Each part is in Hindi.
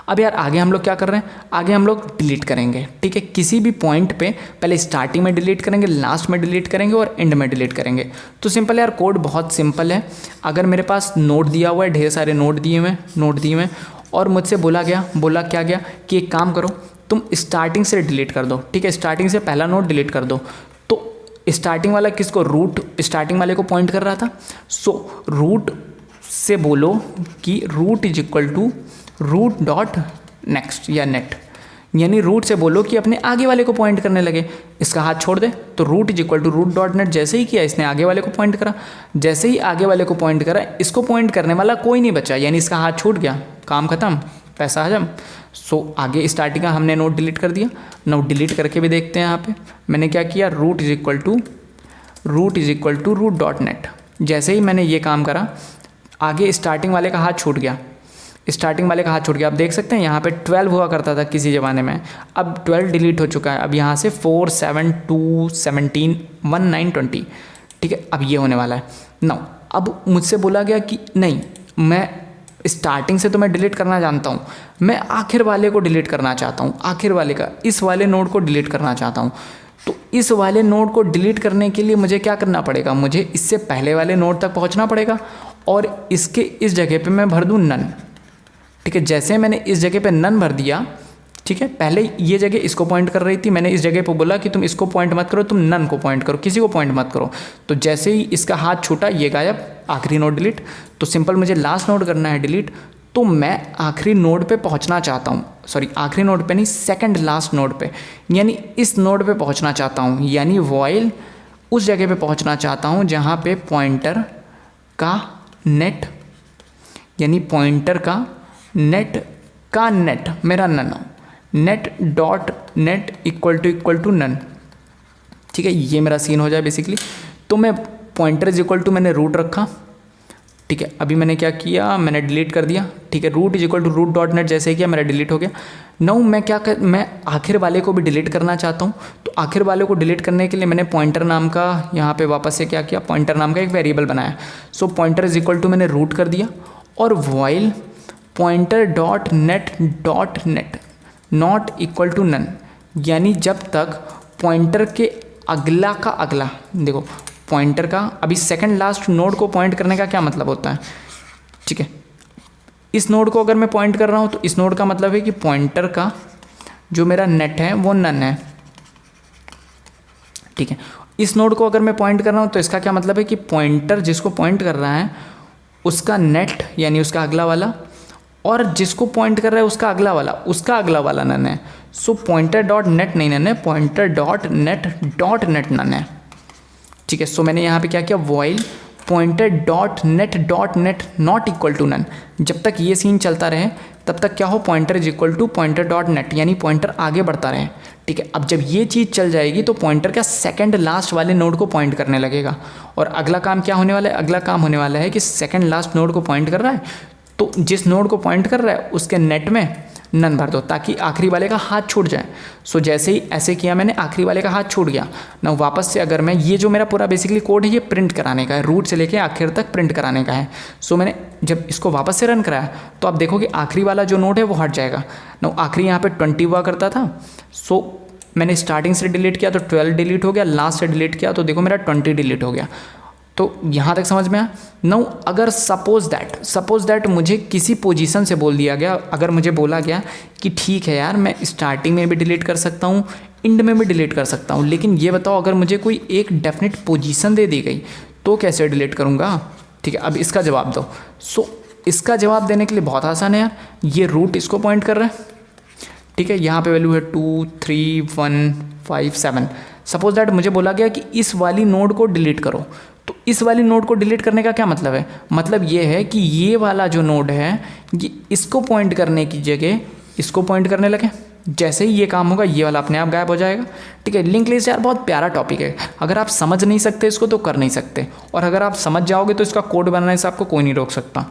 अब यार आगे हम लोग क्या कर रहे हैं, आगे हम लोग डिलीट करेंगे, ठीक है। किसी भी पॉइंट पे पहले स्टार्टिंग में डिलीट करेंगे, लास्ट में डिलीट करेंगे और एंड में डिलीट करेंगे। तो सिंपल यार, कोड बहुत सिंपल है। अगर मेरे पास नोट दिया हुआ है, ढेर सारे नोट दिए हुए और मुझसे बोला क्या गया कि एक काम करो, तुम स्टार्टिंग से डिलीट कर दो, ठीक है। स्टार्टिंग से पहला नोट डिलीट कर दो। तो स्टार्टिंग वाला किसको, रूट स्टार्टिंग वाले को पॉइंट कर रहा था। सो रूट से बोलो कि root is equal to root dot next या नेट, यानी रूट से बोलो कि अपने आगे वाले को पॉइंट करने लगे। इसका हाथ छोड़ दे तो root is equal to root dot net, जैसे ही किया इसने आगे वाले को पॉइंट करा, जैसे ही आगे वाले को पॉइंट करा, इसको पॉइंट करने वाला कोई नहीं बचा, यानी इसका हाथ छूट गया, काम खत्म, पैसा हजम। सो आगे स्टार्टिंग का हमने नोट डिलीट कर दिया। नोट डिलीट करके भी देखते हैं, यहाँ पे मैंने क्या किया, root is equal to root dot net. जैसे ही मैंने ये काम करा, आगे स्टार्टिंग वाले का हाथ छूट गया, आप देख सकते हैं यहाँ पे 12 हुआ करता था किसी ज़माने में, अब 12 डिलीट हो चुका है। अब यहाँ से 4 7 2 17 1 9 20, ठीक है। अब ये होने वाला है ना। अब मुझसे बोला गया कि नहीं, मैं स्टार्टिंग से तो मैं डिलीट करना जानता हूँ, मैं आखिर वाले को डिलीट करना चाहता हूँ, आखिर वाले का, इस वाले नोड को डिलीट करना चाहता हूँ। तो इस वाले नोड को डिलीट करने के लिए मुझे क्या करना पड़ेगा, मुझे इससे पहले वाले नोड तक पहुँचना पड़ेगा और इसके इस जगह पे मैं भर दूँ नन, ठीक है। जैसे मैंने इस जगह पे नन भर दिया, ठीक है, पहले ये जगह इसको पॉइंट कर रही थी, मैंने इस जगह पे बोला कि तुम इसको पॉइंट मत करो, तुम नन को पॉइंट करो, किसी को पॉइंट मत करो। तो जैसे ही इसका हाथ छूटा, ये गायब, आखिरी नोड डिलीट। तो सिंपल मुझे लास्ट नोड करना है डिलीट। तो मैं आखिरी नोड पे पहुंचना चाहता हूँ, सॉरी आखिरी नोड पे नहीं, सेकंड लास्ट नोड पे, यानी इस नोड पे पहुंचना चाहता हूँ, यानी वॉइल उस जगह पे पहुंचना चाहता हूँ जहाँ पे पॉइंटर का नेट, यानी पॉइंटर का नेट मेरा नन हो, net dot net equal to none, ठीक है। ये मेरा सीन हो जाए बेसिकली। तो मैं पॉइंटर इज इक्वल टू मैंने रूट रखा, ठीक है। अभी मैंने क्या किया, मैंने डिलीट कर दिया, ठीक है। Root is equal to root dot net जैसे ही किया मेरा डिलीट हो गया। नाउ मैं आखिर वाले को भी डिलीट करना चाहता हूँ। तो आखिर वाले को डिलीट करने के लिए मैंने पॉइंटर नाम का यहाँ पे वापस से क्या किया, पॉइंटर नाम का एक वेरिएबल बनाया। So pointer is equal to मैंने रूट कर दिया और while pointer dot net not equal to none, यानी जब तक पॉइंटर के अगला का अगला, देखो पॉइंटर का अभी सेकंड लास्ट नोड को पॉइंट करने का क्या मतलब होता है, ठीक है। इस नोड को अगर मैं पॉइंट कर रहा हूँ तो इस नोड का मतलब है कि पॉइंटर का जो मेरा नेट है वो नन है, ठीक है। इस नोड को अगर मैं पॉइंट कर रहा हूँ तो इसका क्या मतलब है कि पॉइंटर जिसको पॉइंट कर रहा है उसका नेट, यानी उसका अगला वाला, और जिसको पॉइंट कर रहा है उसका अगला वाला नन है। सो पॉइंटर डॉट नेट नहीं नन है, पॉइंटर डॉट नेट नन है, ठीक है। सो मैंने यहाँ पे क्या किया, while pointer dot net not equal to none. जब तक ये सीन चलता रहे तब तक क्या हो, pointer is equal to pointer dot net, यानी पॉइंटर आगे बढ़ता रहे, ठीक है। अब जब ये चीज़ चल जाएगी तो पॉइंटर का सेकंड लास्ट वाले नोड को पॉइंट करने लगेगा। और अगला काम क्या होने वाला है, अगला काम होने वाला है कि सेकंड लास्ट नोड को पॉइंट कर रहा है, तो जिस नोड को पॉइंट कर रहा है उसके नेट में नन भर दो ताकि आखिरी वाले का हाथ छूट जाए। सो जैसे ही ऐसे किया मैंने, आखिरी वाले का हाथ छूट गया ना। वापस से अगर मैं ये जो मेरा पूरा बेसिकली कोड है ये प्रिंट कराने का है, रूट से लेके आखिर तक प्रिंट कराने का है। सो मैंने जब इसको वापस से रन कराया तो आप देखोगे आखिरी वाला जो नोड है वो हट जाएगा ना। आखिरी यहाँ पे 20 हुआ करता था। सो मैंने स्टार्टिंग से डिलीट किया तो 12 डिलीट हो गया, लास्ट से डिलीट किया तो देखो मेरा 20 डिलीट हो गया। तो यहाँ तक समझ में आया। नाउ अगर सपोज दैट मुझे किसी पोजीशन से बोल दिया गया, अगर मुझे बोला गया कि ठीक है यार मैं स्टार्टिंग में भी डिलीट कर सकता हूँ, एंड में भी डिलीट कर सकता हूँ, लेकिन ये बताओ अगर मुझे कोई एक डेफिनेट पोजीशन दे दी गई तो कैसे डिलीट करूँगा, ठीक है। अब इसका जवाब दो। सो इसका जवाब देने के लिए बहुत आसान है यार, ये रूट इसको पॉइंट कर रहा है, ठीक है। यहाँ पे वैल्यू है 2 3 1 5 7। सपोज दैट मुझे बोला गया कि इस वाली नोड को डिलीट करो, तो इस वाली नोड को डिलीट करने का क्या मतलब है, मतलब ये है कि ये वाला जो नोड है ये इसको पॉइंट करने की जगह इसको पॉइंट करने लगे। जैसे ही ये काम होगा ये वाला अपने आप गायब हो जाएगा, ठीक है। लिंक लिस्ट यार बहुत प्यारा टॉपिक है, अगर आप समझ नहीं सकते इसको तो कर नहीं सकते, और अगर आप समझ जाओगे तो इसका कोड बनाने से आपको कोई नहीं रोक सकता।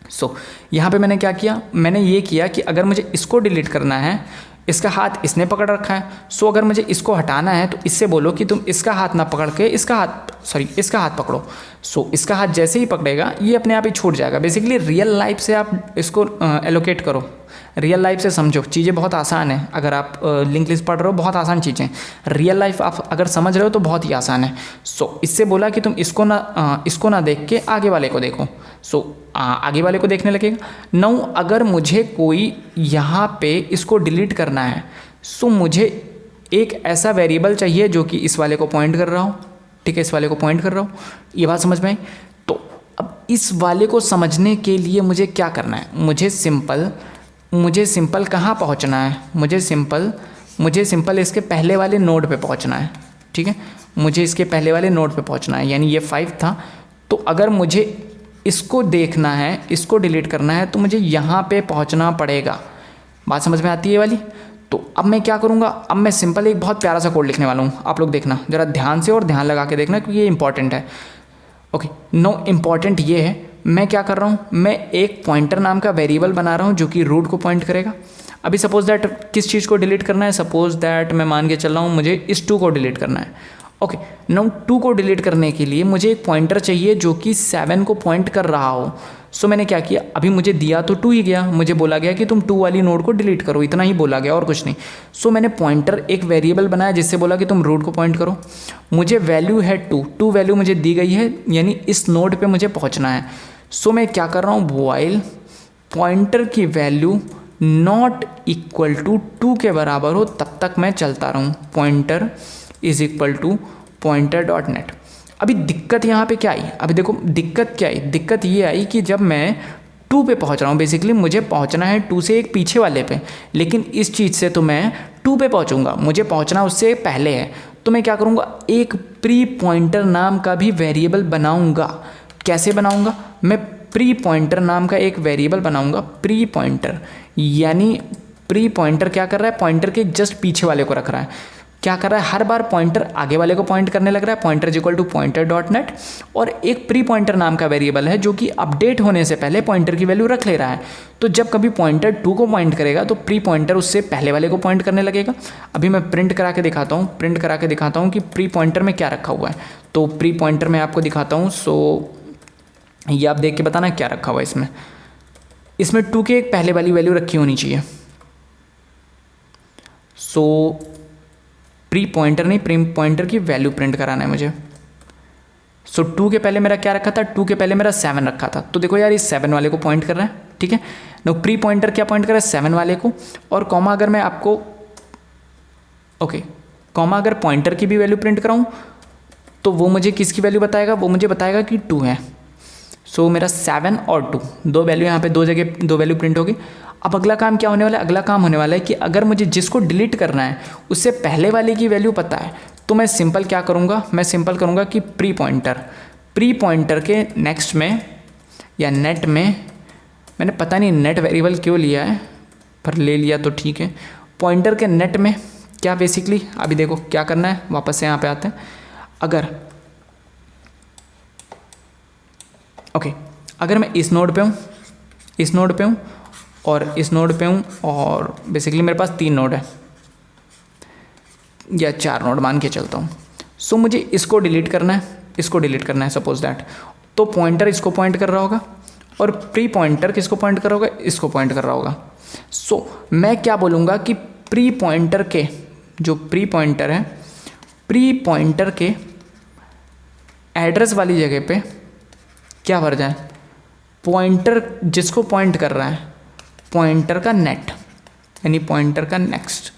सो यहाँ पे मैंने क्या किया, मैंने ये किया कि अगर मुझे इसको डिलीट करना है, इसका हाथ इसने पकड़ रखा है। सो अगर मुझे इसको हटाना है तो इससे बोलो कि तुम इसका हाथ ना पकड़ के इसका हाथ पकड़ो। सो इसका हाथ जैसे ही पकड़ेगा ये अपने आप ही छूट जाएगा। बेसिकली रियल लाइफ से आप इसको एलोकेट करो, रियल लाइफ से समझो, चीज़ें बहुत आसान है। अगर आप लिंक लिस्ट पढ़ रहे हो, बहुत आसान चीज़ें, रियल लाइफ आप अगर समझ रहे हो तो बहुत ही आसान है। सो इससे बोला कि तुम इसको ना देख के आगे वाले को देखो। सो आगे वाले को देखने लगेगा। नाउ अगर मुझे कोई यहाँ पे इसको डिलीट करना है, सो मुझे एक ऐसा वेरिएबल चाहिए जो कि इस वाले को पॉइंट कर रहा हो, ठीक है, इस वाले को पॉइंट कर रहा हूँ। ये बात समझ में आई? तो अब इस वाले को समझने के लिए मुझे क्या करना है? मुझे सिंपल कहाँ पहुँचना है? मुझे सिंपल इसके पहले वाले नोड पे पहुँचना है, ठीक है, मुझे इसके पहले वाले नोड पे पहुँचना है। यानी ये 5 था, तो अगर मुझे इसको देखना है, इसको डिलीट करना है, तो मुझे यहाँ पे पहुँचना पड़ेगा। बात समझ में आती है ये वाली? तो अब मैं क्या करूँगा? अब मैं सिंपल एक बहुत प्यारा सा कोड लिखने वाला हूँ। आप लोग देखना ज़रा ध्यान से और ध्यान लगा के देखना, क्योंकि ये इंपॉर्टेंट है। ओके, नो इम्पॉर्टेंट ये है, मैं क्या कर रहा हूँ, मैं एक पॉइंटर नाम का वेरिएबल बना रहा हूँ जो कि रूट को पॉइंट करेगा। अभी सपोज दैट किस चीज़ को डिलीट करना है? सपोज दैट मैं मान के चल रहा हूँ मुझे इस 2 को डिलीट करना है। ओके, नाउ 2 को डिलीट करने के लिए मुझे एक पॉइंटर चाहिए जो कि 7 को पॉइंट कर रहा हो। सो मैंने क्या किया, अभी मुझे दिया तो 2 ही गया, मुझे बोला गया कि तुम 2 वाली नोड को डिलीट करो, इतना ही बोला गया और कुछ नहीं। सो मैंने पॉइंटर एक वेरिएबल बनाया जिससे बोला कि तुम रूट को पॉइंट करो। मुझे वैल्यू है 2 वैल्यू मुझे दी गई है, यानी इस नोड पे मुझे पहुंचना है। सो मैं क्या कर रहा हूँ, व्हाइल पॉइंटर की वैल्यू नॉट इक्वल टू 2 के बराबर हो तब तक मैं चलता रहूँ। Pointer is equal to pointer dot net. अभी दिक्कत यहाँ पे क्या आई? अभी देखो दिक्कत क्या आई, दिक्कत ये आई कि जब मैं 2 पे पहुँच रहा हूँ, बेसिकली मुझे पहुँचना है 2 से एक पीछे वाले पे, लेकिन इस चीज़ से तो मैं 2 पे पहुँचूँगा, मुझे पहुँचना उससे पहले है। तो मैं क्या करूँगा, एक प्री पॉइंटर नाम का भी वेरिएबल बनाऊँगा। कैसे बनाऊँगा? मैं प्री पॉइंटर नाम का एक वेरिएबल बनाऊँगा। प्री पॉइंटर यानी प्री पॉइंटर क्या कर रहा है, पॉइंटर के जस्ट पीछे वाले को रख रहा है। क्या कर रहा है, हर बार पॉइंटर आगे वाले को पॉइंट करने लग रहा है। Pointer is equal to pointer dot net, और एक प्री पॉइंटर नाम का वेरिएबल है जो कि अपडेट होने से पहले पॉइंटर की वैल्यू रख ले रहा है। तो जब कभी पॉइंटर 2 को पॉइंट करेगा तो प्री पॉइंटर उससे पहले वाले को पॉइंट करने लगेगा। अभी मैं प्रिंट करा के दिखाता हूँ कि प्री पॉइंटर में क्या रखा हुआ है। तो प्री पॉइंटर में आपको दिखाता हूँ। सो ये आप देख के बताना क्या रखा हुआ है इसमें 2 के एक पहले वाली वैल्यू रखी होनी चाहिए। सो प्री पॉइंटर नहीं, प्री पॉइंटर की वैल्यू प्रिंट कराना है मुझे। सो 2 के पहले मेरा क्या रखा था, 2 के पहले मेरा 7 रखा था। तो देखो यार, इस 7 वाले को पॉइंट कर रहा है, ठीक है। नो प्री पॉइंटर क्या पॉइंट कर रहा है, 7 वाले को। और कॉमा अगर मैं आपको कॉमा अगर पॉइंटर की भी वैल्यू प्रिंट कराऊँ तो वो मुझे किसकी वैल्यू बताएगा, वो मुझे बताएगा कि 2 है। सो मेरा 7 और 2 दो वैल्यू यहाँ पे, दो जगह दो वैल्यू प्रिंट होगी। अब अगला काम क्या होने वाला है, अगला काम होने वाला है कि अगर मुझे जिसको डिलीट करना है उससे पहले वाले की वैल्यू पता है, तो मैं सिंपल क्या करूँगा, मैं सिंपल करूँगा कि प्री पॉइंटर के नेक्स्ट में या नेट में, मैंने पता नहीं नेट वेरिएबल क्यों लिया है, पर ले लिया तो ठीक है। पॉइंटर के नेट में क्या बेसिकली, अभी देखो क्या करना है, वापस से यहाँ पे आते हैं। अगर मैं इस नोड पे हूँ और इस नोड पे हूँ, और बेसिकली मेरे पास 3 नोड है या 4 नोड मान के चलता हूँ। सो मुझे इसको डिलीट करना है, सपोज दैट। तो पॉइंटर इसको पॉइंट कर रहा होगा और प्री पॉइंटर किसको पॉइंट कर रहा होगा, इसको पॉइंट कर रहा होगा। सो मैं क्या बोलूँगा कि प्री पॉइंटर के जो प्री पॉइंटर है, प्री पॉइंटर के एड्रेस वाली जगह पे क्या भर जाए, पॉइंटर जिसको पॉइंट कर रहा है, पॉइंटर का नेट यानी पॉइंटर का नेक्स्ट,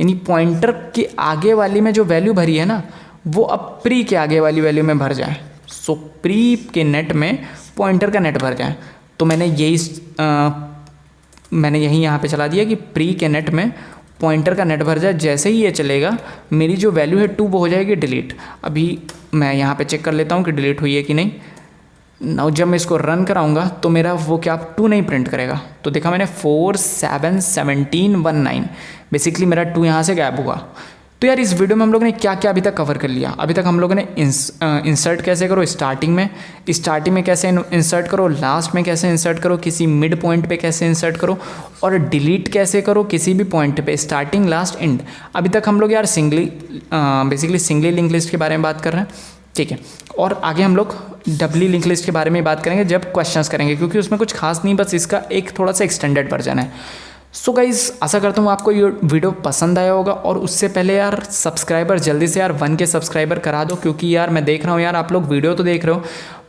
यानी पॉइंटर के आगे वाली में जो वैल्यू भरी है ना, वो अब प्री के आगे वाली वैल्यू में भर जाए। सो प्री के नेट में पॉइंटर का नेट भर जाए। तो मैंने यही यहाँ पे चला दिया कि प्री के नेट में पॉइंटर का नेट भर जाए। जैसे ही ये चलेगा, मेरी जो वैल्यू है 2 वो हो जाएगी डिलीट। अभी मैं यहाँ पे चेक कर लेता हूँ कि डिलीट हुई है कि नहीं। नाउ जब मैं इसको रन कराऊंगा तो मेरा वो क्या 2 नहीं प्रिंट करेगा। तो देखा मैंने 4 7 17 1 9, बेसिकली मेरा 2 यहाँ से गायब हुआ। तो यार इस वीडियो में हम लोग ने क्या क्या अभी तक कवर कर लिया। अभी तक हम लोगों ने इंसर्ट कैसे करो स्टार्टिंग में कैसे इंसर्ट करो, लास्ट में कैसे इंसर्ट करो, किसी मिड पॉइंट पे कैसे इंसर्ट करो, और डिलीट कैसे करो किसी भी पॉइंट पे, स्टार्टिंग लास्ट एंड। अभी तक हम लोग यार बेसिकली सिंगली लिंक लिस्ट के बारे में बात कर रहे हैं, ठीक है। और आगे हम लोग डबली लिंक लिस्ट के बारे में बात करेंगे जब क्वेश्चंस करेंगे, क्योंकि उसमें कुछ खास नहीं, बस इसका एक थोड़ा सा एक्सटेंडेड वर्जन है। सो गाइज आशा करता हूँ आपको ये वीडियो पसंद आया होगा। और उससे पहले यार सब्सक्राइबर जल्दी से यार 1K सब्सक्राइबर करा दो, क्योंकि यार मैं देख रहा हूँ यार आप लोग वीडियो तो देख रहे हो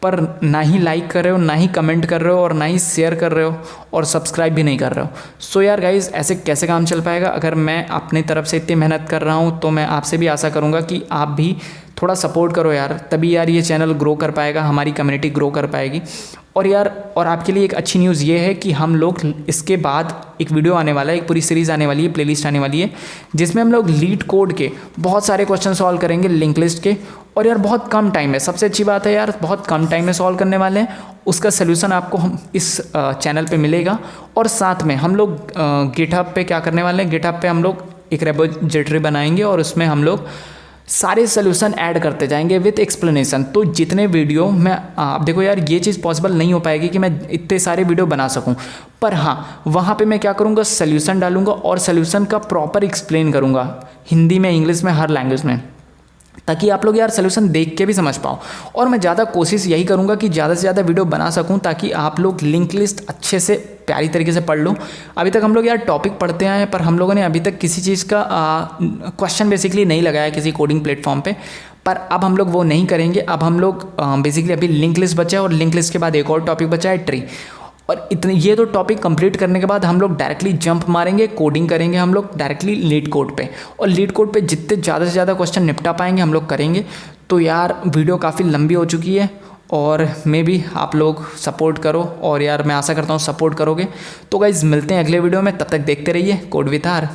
पर ना ही लाइक कर रहे हो, ना ही कमेंट कर रहे हो, और ना ही शेयर कर रहे हो, और सब्सक्राइब भी नहीं कर रहे हो। सो यार गाइज ऐसे कैसे काम चल पाएगा। अगर मैं अपनी तरफ से इतनी मेहनत कर रहा हूँ तो मैं आपसे भी आशा करूँगा कि आप भी थोड़ा सपोर्ट करो यार, तभी यार ये चैनल ग्रो कर पाएगा, हमारी कम्युनिटी ग्रो कर पाएगी। और यार और आपके लिए एक अच्छी न्यूज़ ये है कि हम लोग इसके बाद एक वीडियो आने वाला है, एक पूरी सीरीज़ आने वाली है, प्लेलिस्ट आने वाली है, जिसमें हम लोग लीड कोड के बहुत सारे क्वेश्चन सॉल्व करेंगे लिंक लिस्ट के। और यार बहुत कम टाइम है, सबसे अच्छी बात है यार बहुत कम टाइम में सॉल्व करने वाले हैं। उसका सोल्यूशन आपको हम इस चैनल पे मिलेगा। और साथ में हम लोग गिटहब पे क्या करने वाले हैं, गिटहब पे हम लोग एक रेपोजिटरी बनाएंगे और उसमें हम लोग सारे सोल्यूशन ऐड करते जाएंगे विथ एक्सप्लेनेशन। तो जितने वीडियो मैं आप देखो यार ये चीज़ पॉसिबल नहीं हो पाएगी कि मैं इतने सारे वीडियो बना सकूं, पर हाँ वहाँ पे मैं क्या करूँगा, सोल्यूशन डालूंगा और सोल्यूशन का प्रॉपर एक्सप्लेन करूँगा हिंदी में, इंग्लिश में, हर लैंग्वेज में, ताकि आप लोग यार सोल्यूशन देख के भी समझ पाओ। और मैं ज़्यादा कोशिश यही करूँगा कि ज़्यादा से ज़्यादा वीडियो बना सकूँ, ताकि आप लोग लिंक लिस्ट अच्छे से प्यारी तरीके से पढ़ लो। अभी तक हम लोग यार टॉपिक पढ़ते आए हैं, पर हम लोगों ने अभी तक किसी चीज़ का क्वेश्चन बेसिकली नहीं लगाया किसी कोडिंग प्लेटफॉर्म पे। पर अब हम लोग वो नहीं करेंगे। अब हम लोग बेसिकली अभी लिंक लिस्ट बचा है, और लिंक लिस्ट के बाद एक और टॉपिक बचा है ट्री। और इतने ये तो टॉपिक कंप्लीट करने के बाद हम लोग डायरेक्टली जंप मारेंगे, कोडिंग करेंगे हम लोग डायरेक्टली लीड कोड पे। और लीड कोड पे जितने ज़्यादा से ज़्यादा क्वेश्चन निपटा पाएंगे हम लोग करेंगे। तो यार वीडियो काफ़ी लंबी हो चुकी है, और मे भी आप लोग सपोर्ट करो, और यार मैं आशा करता हूँ सपोर्ट करोगे। तो गाइज़ मिलते हैं अगले वीडियो में, तब तक देखते रहिए कोड विथ आर।